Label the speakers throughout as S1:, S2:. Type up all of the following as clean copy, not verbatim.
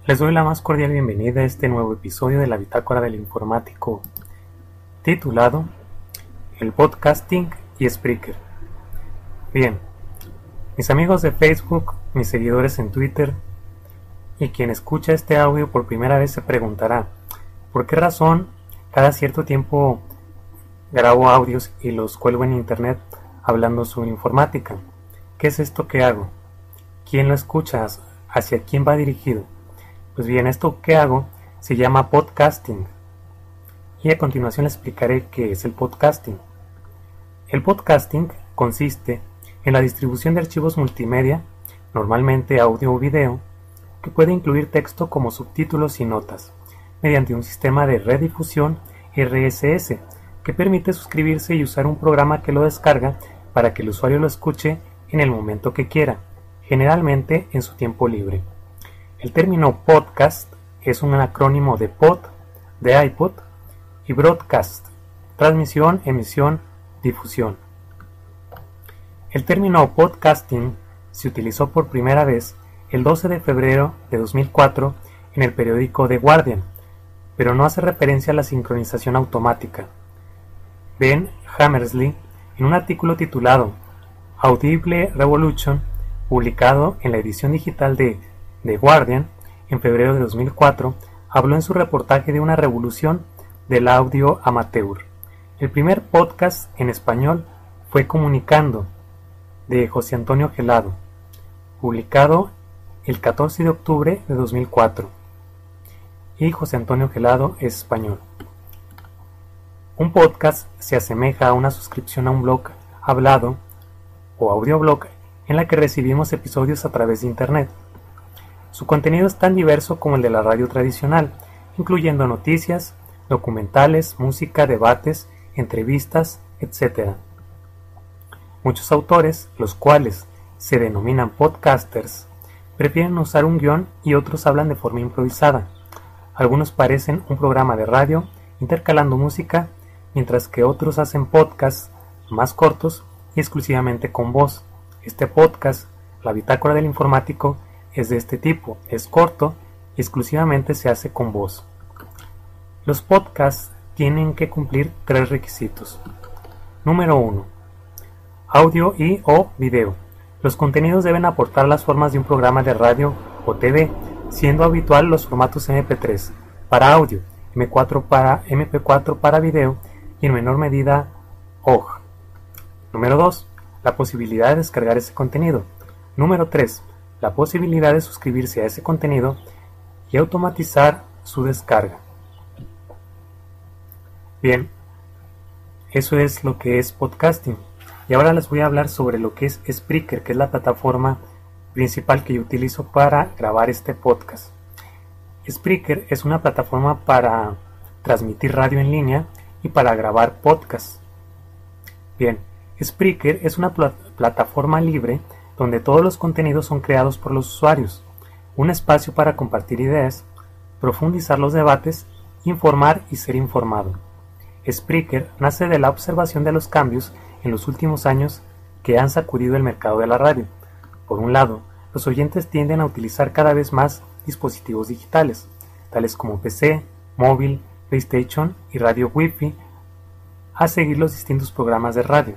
S1: Les doy la más cordial bienvenida a este nuevo episodio de la Bitácora del Informático, titulado El Podcasting y Spreaker. Bien, mis amigos de Facebook, mis seguidores en Twitter y quien escucha este audio por primera vez se preguntará ¿por qué razón cada cierto tiempo grabo audios y los cuelgo en internet hablando sobre informática? ¿Qué es esto que hago? ¿Quién lo escucha? ¿Hacia quién va dirigido? Pues bien, esto que hago se llama podcasting. Y a continuación les explicaré qué es el podcasting. El podcasting consiste en la distribución de archivos multimedia, normalmente audio o video, que puede incluir texto como subtítulos y notas, mediante un sistema de redifusión RSS, que permite suscribirse y usar un programa que lo descarga para que el usuario lo escuche en el momento que quiera, generalmente en su tiempo libre. El término podcast es un acrónimo de pod, de iPod, y broadcast, transmisión, emisión, difusión. El término podcasting se utilizó por primera vez el 12 de febrero de 2004 en el periódico The Guardian, pero no hace referencia a la sincronización automática. Ben Hammersley, en un artículo titulado Audible Revolution, publicado en la edición digital de The Guardian en febrero de 2004, habló en su reportaje de una revolución del audio amateur. El primer podcast en español fue Comunicando, de José Antonio Gelado, publicado el 14 de octubre de 2004. Y José Antonio Gelado es español. Un podcast se asemeja a una suscripción a un blog hablado o audioblog en la que recibimos episodios a través de Internet. Su contenido es tan diverso como el de la radio tradicional, incluyendo noticias, documentales, música, debates, entrevistas, etc. Muchos autores, los cuales se denominan podcasters, prefieren usar un guión y otros hablan de forma improvisada. Algunos parecen un programa de radio intercalando música, mientras que otros hacen podcasts más cortos y exclusivamente con voz. Este podcast, la Bitácora del Informático, es de este tipo, es corto y exclusivamente se hace con voz. Los podcasts tienen que cumplir 3 requisitos. Número 1. Audio y o video. Los contenidos deben aportar las formas de un programa de radio o TV, siendo habitual los formatos MP3 para audio, MP4 para video y en menor medida OGG. Número 2. La posibilidad de descargar ese contenido. Número 3. La posibilidad de suscribirse a ese contenido y automatizar su descarga. Bien, eso es lo que es podcasting. Y ahora les voy a hablar sobre lo que es Spreaker, que es la plataforma principal que yo utilizo para grabar este podcast. Spreaker es una plataforma para transmitir radio en línea y para grabar podcasts. Bien, Spreaker es una plataforma libre donde todos los contenidos son creados por los usuarios, un espacio para compartir ideas, profundizar los debates, informar y ser informado. Spreaker nace de la observación de los cambios en los últimos años que han sacudido el mercado de la radio. Por un lado, los oyentes tienden a utilizar cada vez más dispositivos digitales, tales como PC, móvil, PlayStation y radio Wi-Fi, a seguir los distintos programas de radio.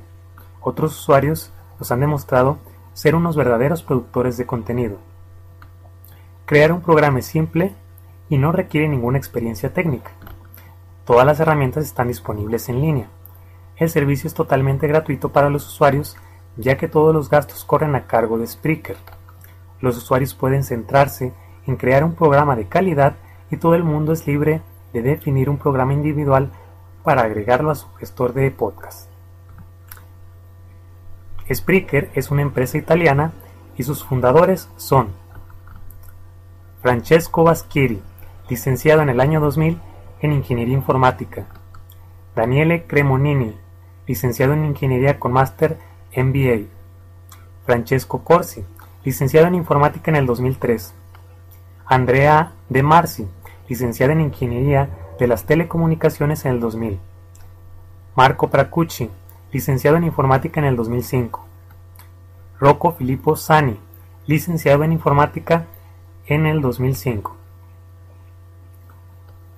S1: Otros usuarios nos han demostrado ser unos verdaderos productores de contenido. Crear un programa es simple y no requiere ninguna experiencia técnica. Todas las herramientas están disponibles en línea. El servicio es totalmente gratuito para los usuarios, ya que todos los gastos corren a cargo de Spreaker. Los usuarios pueden centrarse en crear un programa de calidad y todo el mundo es libre de definir un programa individual para agregarlo a su gestor de podcast. Spreaker es una empresa italiana y sus fundadores son Francesco Vaschieri, licenciado en el año 2000 en Ingeniería Informática, Daniele Cremonini, licenciado en Ingeniería con Máster MBA, Francesco Corsi, licenciado en Informática en el 2003, Andrea De Marzi, licenciada en Ingeniería de las Telecomunicaciones en el 2000, Marco Pracucci, licenciado en Informática en el 2005, Rocco Filippo Sani, licenciado en Informática en el 2005,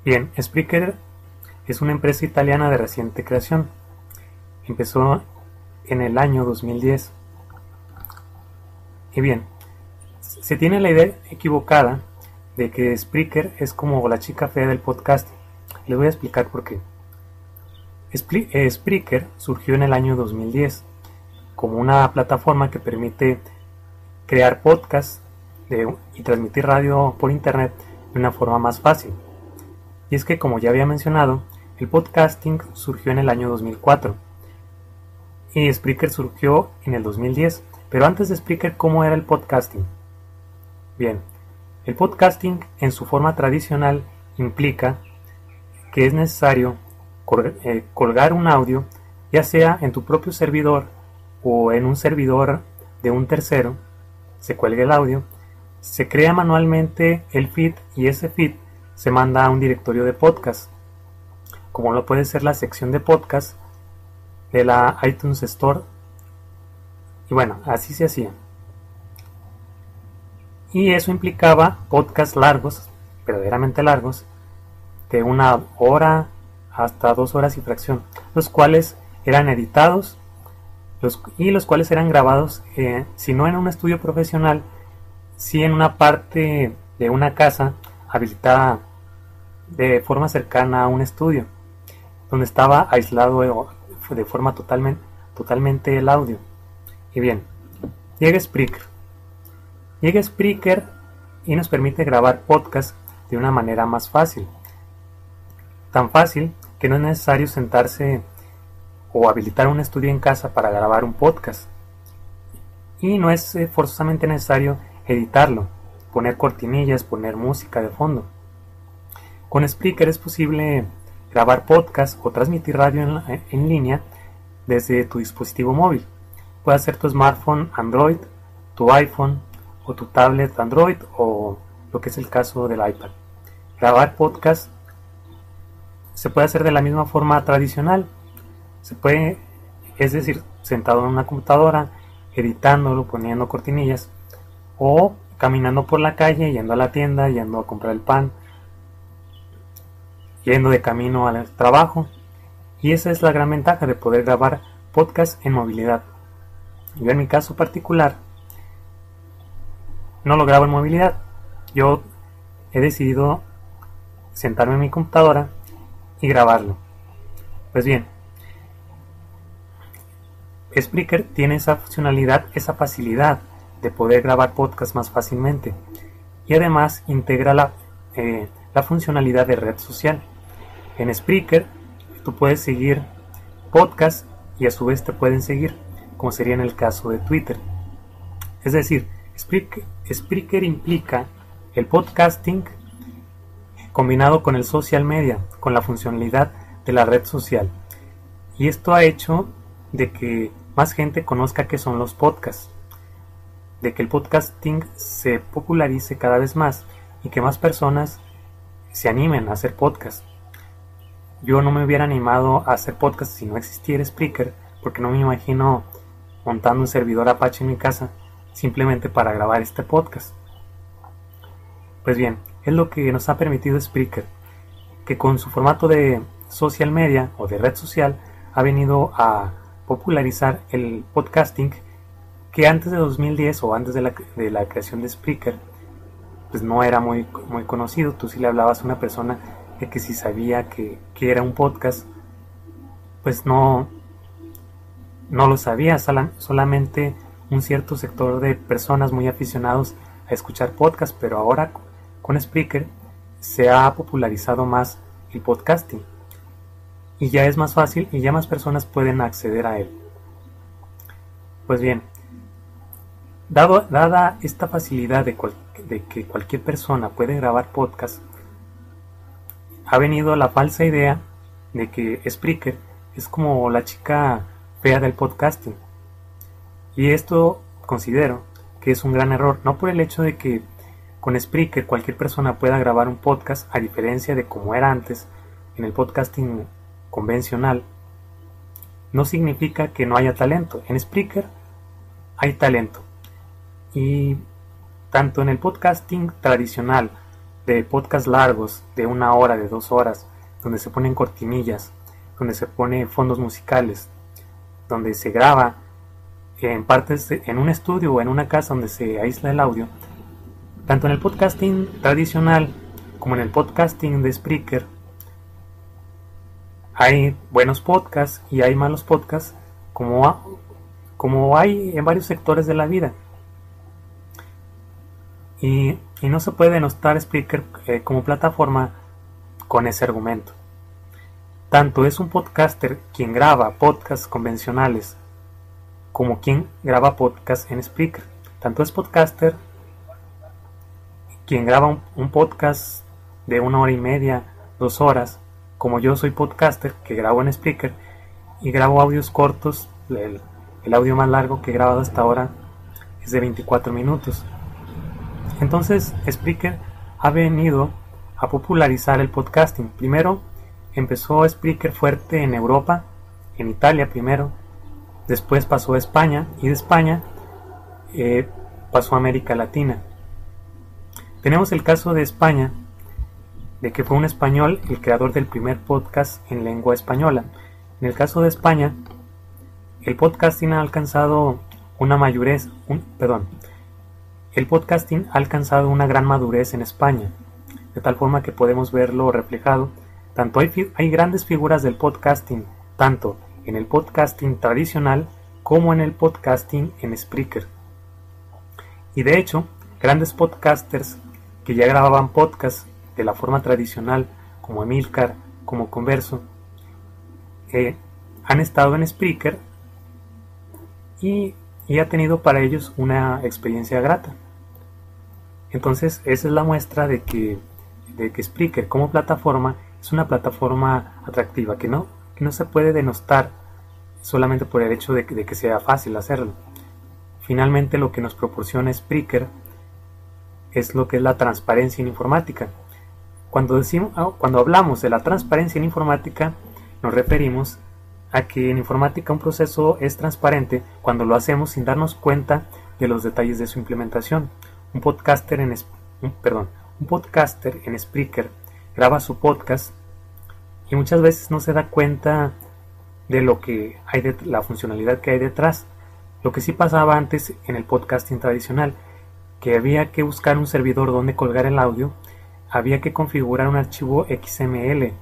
S1: Bien, Spreaker es una empresa italiana de reciente creación. Empezó en el año 2010. Y bien, se tiene la idea equivocada de que Spreaker es como la chica fea del podcast. Les voy a explicar por qué. Spreaker surgió en el año 2010 como una plataforma que permite crear podcasts y transmitir radio por internet de una forma más fácil. Y es que, como ya había mencionado, el podcasting surgió en el año 2004 y Spreaker surgió en el 2010. Pero antes de Spreaker, ¿cómo era el podcasting? Bien, el podcasting en su forma tradicional implica que es necesario colgar un audio, ya sea en tu propio servidor o en un servidor de un tercero. Se cuelga el audio, se crea manualmente el feed y ese feed se manda a un directorio de podcast, como lo puede ser la sección de podcast de la iTunes Store. Y bueno, así se hacía. Y eso implicaba podcasts largos, verdaderamente largos, de 1 hora hasta 2 horas y fracción, los cuales eran editados y los cuales eran grabados, si no en un estudio profesional, sí en una parte de una casa habilitada de forma cercana a un estudio, donde estaba aislado de forma totalmente el audio. Y bien, llega Spreaker y nos permite grabar podcast de una manera más fácil. Tan fácil que no es necesario sentarse o habilitar un estudio en casa para grabar un podcast. Y no es forzosamente necesario editarlo, poner cortinillas, poner música de fondo. Con Spreaker es posible grabar podcast o transmitir radio en línea desde tu dispositivo móvil. Puede ser tu smartphone Android, tu iPhone o tu tablet Android o lo que es el caso del iPad. Grabar podcast se puede hacer de la misma forma tradicional. Es decir, sentado en una computadora, editándolo, poniendo cortinillas, o caminando por la calle, yendo a la tienda, yendo a comprar el pan, yendo de camino al trabajo. Y esa es la gran ventaja de poder grabar podcast en movilidad. Yo en mi caso particular no lo grabo en movilidad. Yo he decidido sentarme en mi computadora y grabarlo. Pues bien, Spreaker tiene esa funcionalidad, esa facilidad de poder grabar podcast más fácilmente, y además integra la funcionalidad de red social. En Spreaker tú puedes seguir podcast y a su vez te pueden seguir, como sería en el caso de Twitter. Es decir, Spreaker implica el podcasting combinado con el social media, con la funcionalidad de la red social. Y esto ha hecho de que más gente conozca qué son los podcasts, de que el podcasting se popularice cada vez más y que más personas se animen a hacer podcast. Yo no me hubiera animado a hacer podcast si no existiera Spreaker, porque no me imagino montando un servidor Apache en mi casa simplemente para grabar este podcast. Pues bien, es lo que nos ha permitido Spreaker, que con su formato de social media o de red social ha venido a popularizar el podcasting, que antes de 2010 o antes de la creación de Spreaker pues no era muy conocido. Tú si le hablabas a una persona de que si sabía que era un podcast, pues no lo sabía. Solamente un cierto sector de personas muy aficionados a escuchar podcast. Pero ahora con Spreaker se ha popularizado más el podcasting y ya es más fácil y ya más personas pueden acceder a él. Pues bien, dada esta facilidad de que cualquier persona puede grabar podcast, ha venido la falsa idea de que Spreaker es como la chica fea del podcasting. Y esto considero que es un gran error, no por el hecho de que con Spreaker cualquier persona pueda grabar un podcast, a diferencia de como era antes en el podcasting convencional, no significa que no haya talento. En Spreaker hay talento, y tanto en el podcasting tradicional de podcasts largos, de 1 hora, de 2 horas, donde se ponen cortinillas, donde se pone fondos musicales, donde se graba en partes en un estudio o en una casa donde se aísla el audio, tanto en el podcasting tradicional como en el podcasting de Spreaker, hay buenos podcasts y hay malos podcasts, como hay en varios sectores de la vida. Y no se puede denostar Spreaker como plataforma con ese argumento. Tanto es un podcaster quien graba podcasts convencionales como quien graba podcasts en Spreaker. Tanto es podcaster quien graba un podcast de 1 hora y media, 2 horas, como yo soy podcaster que grabo en Spreaker y grabo audios cortos. El audio más largo que he grabado hasta ahora es de 24 minutos. Entonces Spreaker ha venido a popularizar el podcasting. Primero empezó Spreaker fuerte en Europa, en Italia primero, después pasó a España y de España pasó a América Latina. Tenemos el caso de España, de que fue un español el creador del primer podcast en lengua española. En el caso de España, el podcasting ha alcanzado el podcasting ha alcanzado una gran madurez en España, de tal forma que podemos verlo reflejado. Tanto hay grandes figuras del podcasting, tanto en el podcasting tradicional como en el podcasting en Spreaker. Y de hecho, grandes podcasters que ya grababan podcasts de la forma tradicional, como Emilcar, como Converso, han estado en Spreaker y ha tenido para ellos una experiencia grata. Entonces esa es la muestra de que Spreaker como plataforma es una plataforma atractiva, que no se puede denostar solamente por el hecho de que sea fácil hacerlo. Finalmente lo que nos proporciona Spreaker es lo que es la transparencia en informática. Cuando hablamos de la transparencia en informática, nos referimos a que en informática un proceso es transparente cuando lo hacemos sin darnos cuenta de los detalles de su implementación. Un podcaster en Spreaker graba su podcast y muchas veces no se da cuenta de lo que hay la funcionalidad que hay detrás. Lo que sí pasaba antes en el podcasting tradicional, que había que buscar un servidor donde colgar el audio, había que configurar un archivo XML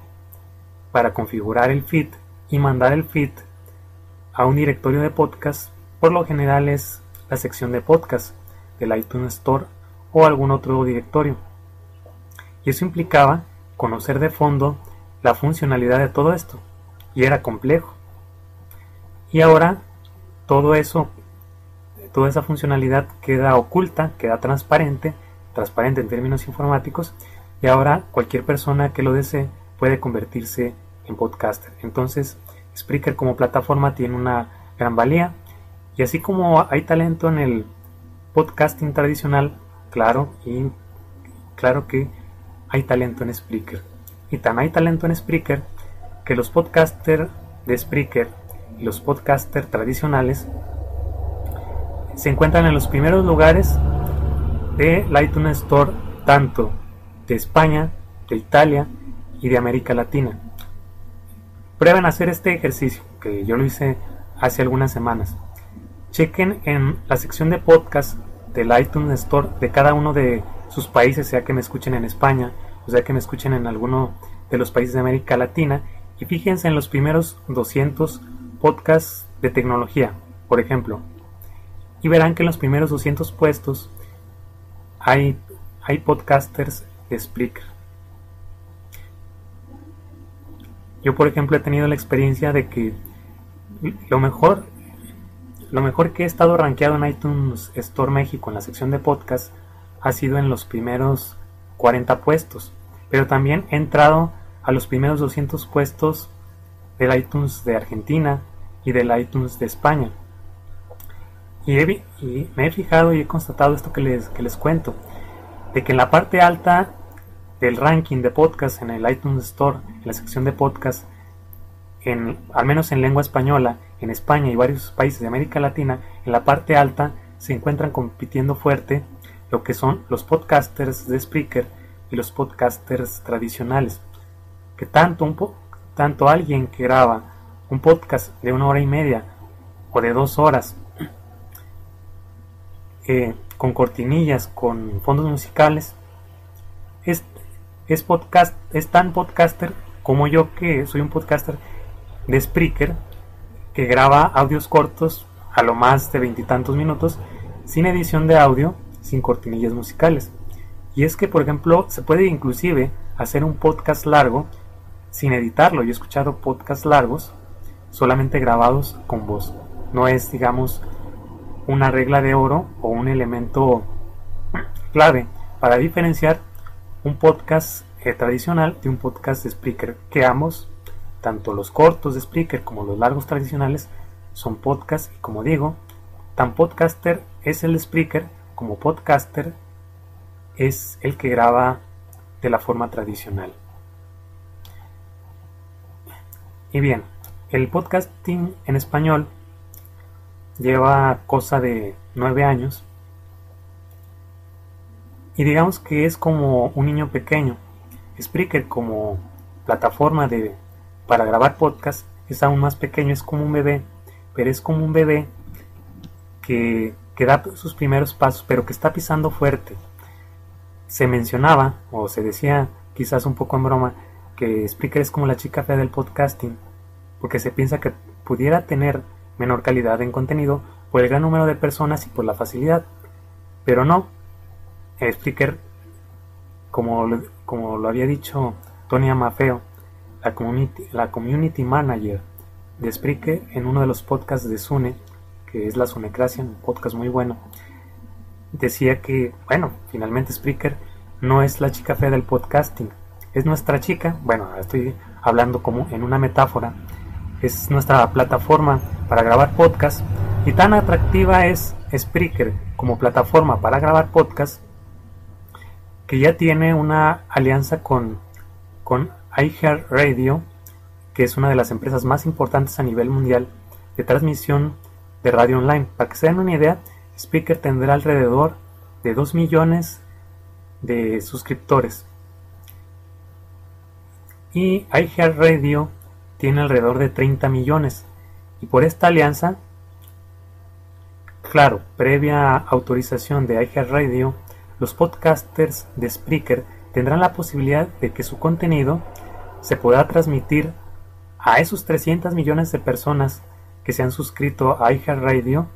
S1: para configurar el feed y mandar el feed a un directorio de podcast. Por lo general es la sección de podcast del iTunes Store o algún otro directorio, y eso implicaba conocer de fondo la funcionalidad de todo esto, y era complejo. Y ahora toda esa funcionalidad queda oculta, queda transparente en términos informáticos, y ahora cualquier persona que lo desee puede convertirse en podcaster. Entonces Spreaker como plataforma tiene una gran valía, y así como hay talento en el podcasting tradicional, claro que hay talento en Spreaker. Y tan hay talento en Spreaker que los podcasters de Spreaker y los podcasters tradicionales se encuentran en los primeros lugares del iTunes Store, tanto de España, de Italia y de América Latina. Prueben hacer este ejercicio, que yo lo hice hace algunas semanas. Chequen en la sección de podcast del iTunes Store de cada uno de sus países, sea que me escuchen en España o sea que me escuchen en alguno de los países de América Latina, y fíjense en los primeros 200 podcasts de tecnología, por ejemplo, y verán que en los primeros 200 puestos hay podcasters de Spreaker. Yo, por ejemplo, he tenido la experiencia de que lo mejor que he estado rankeado en iTunes Store México en la sección de podcast ha sido en los primeros 40 puestos, pero también he entrado a los primeros 200 puestos del iTunes de Argentina y del iTunes de España, y me he fijado y he constatado esto que les cuento, de que en la parte alta del ranking de podcast en el iTunes Store, en la sección de podcast, al menos en lengua española, en España y varios países de América Latina, en la parte alta se encuentran compitiendo fuerte lo que son los podcasters de Spreaker y los podcasters tradicionales. Que tanto alguien que graba un podcast de 1 hora y media o de 2 horas con cortinillas, con fondos musicales, es tan podcaster como yo, que soy un podcaster de Spreaker, que graba audios cortos a lo más de 20 y tantos minutos, sin edición de audio, sin cortinillas musicales. Y es que, por ejemplo, se puede inclusive hacer un podcast largo sin editarlo. Yo he escuchado podcasts largos solamente grabados con voz. No es, digamos, una regla de oro o un elemento clave para diferenciar un podcast tradicional de un podcast de Spreaker, que ambos, tanto los cortos de Spreaker como los largos tradicionales, son podcasts. Y como digo, tan podcaster es el Spreaker como podcaster es el que graba de la forma tradicional. Y bien, el podcasting en español lleva cosa de 9 años, y digamos que es como un niño pequeño. Spreaker, como plataforma para grabar podcast, es aún más pequeño, es como un bebé, pero es como un bebé que da sus primeros pasos, pero que está pisando fuerte. Se mencionaba, o se decía quizás un poco en broma, que Spreaker es como la chica fea del podcasting, porque se piensa que pudiera tener menor calidad en contenido por el gran número de personas y por la facilidad, pero no. Spreaker, como lo había dicho Tony Amafeo, la community manager de Spreaker, en uno de los podcasts de Sune, que es La Sunecracia, un podcast muy bueno, decía que, bueno, finalmente Spreaker no es la chica fea del podcasting, es nuestra chica. Bueno, estoy hablando como en una metáfora. Es nuestra plataforma para grabar podcast, y tan atractiva es Spreaker como plataforma para grabar podcast que ya tiene una alianza con iHeartRadio, que es una de las empresas más importantes a nivel mundial de transmisión de radio online. Para que se den una idea, Spreaker tendrá alrededor de 2 millones de suscriptores, y iHeartRadio tiene alrededor de 30 millones. Y por esta alianza, claro, previa autorización de iHeartRadio, los podcasters de Spreaker tendrán la posibilidad de que su contenido se pueda transmitir a esos 300 millones de personas que se han suscrito a iHeartRadio.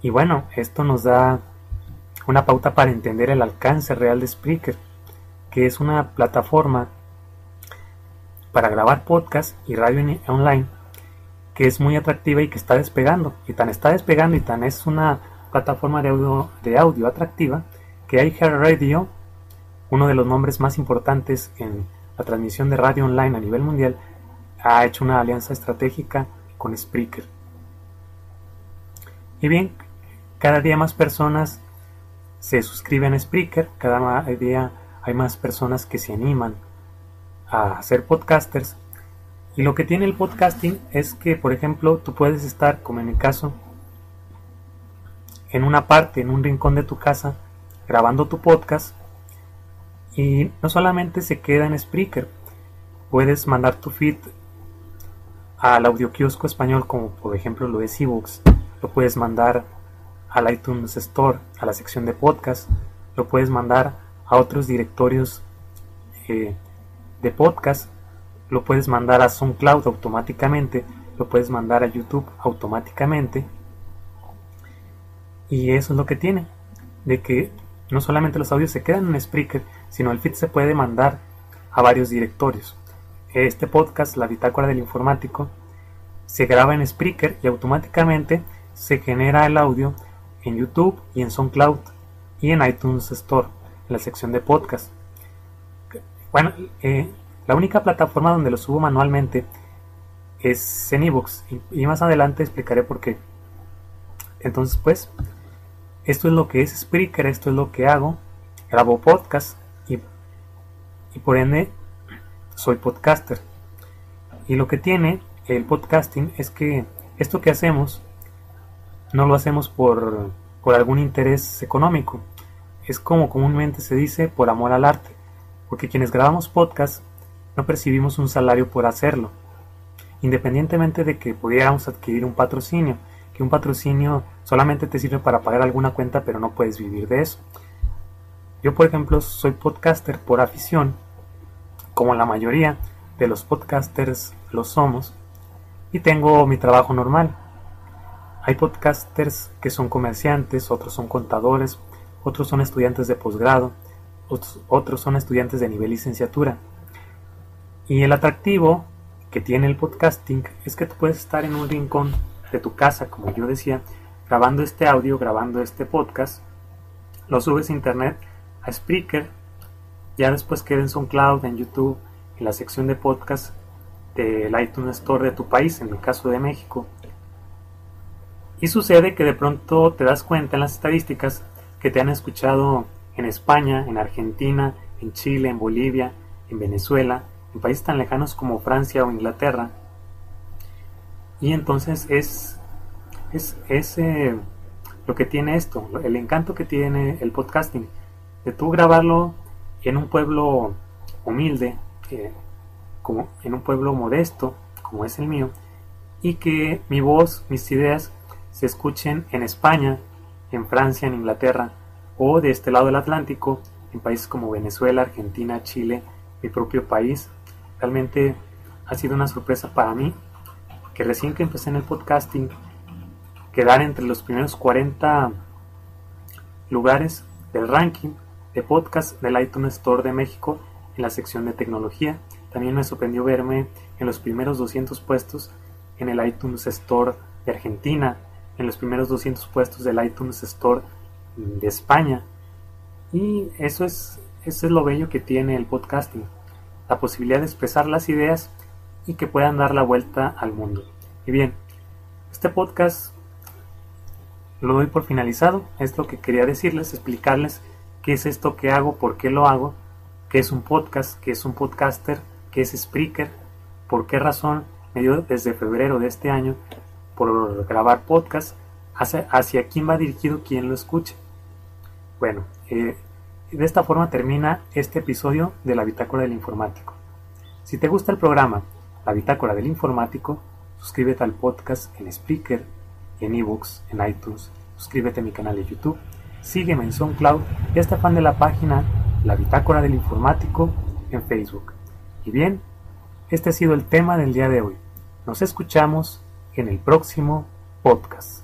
S1: Y bueno, esto nos da una pauta para entender el alcance real de Spreaker, que es una plataforma para grabar podcast y radio online, que es muy atractiva y que está despegando. Y tan está despegando y tan es una plataforma de audio atractiva, que iHeartRadio, uno de los nombres más importantes en la transmisión de radio online a nivel mundial, ha hecho una alianza estratégica con Spreaker. Y bien, cada día más personas se suscriben a Spreaker, cada día hay más personas que se animan a ser podcasters. Y lo que tiene el podcasting es que, por ejemplo, tú puedes estar, como en mi caso, en una parte, en un rincón de tu casa, grabando tu podcast, y no solamente se queda en Spreaker. Puedes mandar tu feed al Audioquiosco español, como por ejemplo lo es eBooks. Lo puedes mandar al iTunes Store, a la sección de podcast. Lo puedes mandar a otros directorios de podcast. Lo puedes mandar a SoundCloud automáticamente. Lo puedes mandar a YouTube automáticamente. Y eso es lo que tiene, de que no solamente los audios se quedan en Spreaker, sino el feed se puede mandar a varios directorios. Este podcast, La Bitácora del Informático, se graba en Spreaker y automáticamente se genera el audio en YouTube y en SoundCloud y en iTunes Store, en la sección de podcast. Bueno, la única plataforma donde lo subo manualmente es en eBooks, y más adelante explicaré por qué. Entonces, pues, esto es lo que es Spreaker, esto es lo que hago. Grabo podcast y por ende soy podcaster. Y lo que tiene el podcasting es que esto que hacemos no lo hacemos por algún interés económico. es como comúnmente se dice, por amor al arte, porque quienes grabamos podcast no percibimos un salario por hacerlo, independientemente de que pudiéramos adquirir un patrocinio, que un patrocinio solamente te sirve para pagar alguna cuenta, pero no puedes vivir de eso. Yo, por ejemplo, soy podcaster por afición, como la mayoría de los podcasters lo somos, y tengo mi trabajo normal. Hay podcasters que son comerciantes, otros son contadores, otros son estudiantes de posgrado, otros son estudiantes de nivel licenciatura. Y el atractivo que tiene el podcasting es que tú puedes estar en un rincón de tu casa, como yo decía, grabando este audio, grabando este podcast, lo subes a internet, a Spreaker, ya después queda en SoundCloud, en YouTube, en la sección de podcast del iTunes Store de tu país, en el caso de México. Y sucede que de pronto te das cuenta en las estadísticas que te han escuchado en España, en Argentina, en Chile, en Bolivia, en Venezuela, en países tan lejanos como Francia o Inglaterra. Y entonces es lo que tiene esto, el encanto que tiene el podcasting, de tú grabarlo en un pueblo humilde, como en un pueblo modesto, como es el mío, y que mi voz, mis ideas se escuchen en España, en Francia, en Inglaterra, o de este lado del Atlántico, en países como Venezuela, Argentina, Chile, mi propio país. Realmente ha sido una sorpresa para mí que recién que empecé en el podcasting, quedar entre los primeros 40 lugares del ranking de podcast del iTunes Store de México en la sección de tecnología. También me sorprendió verme en los primeros 200 puestos en el iTunes Store de Argentina, en los primeros 200 puestos del iTunes Store de España. Y eso es lo bello que tiene el podcasting, la posibilidad de expresar las ideas y que puedan dar la vuelta al mundo. Y bien, este podcast lo doy por finalizado. Es lo que quería decirles, explicarles qué es esto que hago, por qué lo hago, qué es un podcast, qué es un podcaster, qué es Spreaker, por qué razón me dio desde febrero de este año por grabar podcast, hacia quién va dirigido quien lo escuche. Bueno, de esta forma termina este episodio de la Bitácora del Informático. Si te gusta el programa La Bitácora del Informático, suscríbete al podcast en Spreaker, en eBooks, en iTunes, suscríbete a mi canal de YouTube, sígueme en SoundCloud y hazte fan de la página La Bitácora del Informático en Facebook. Y bien, este ha sido el tema del día de hoy. Nos escuchamos en el próximo podcast.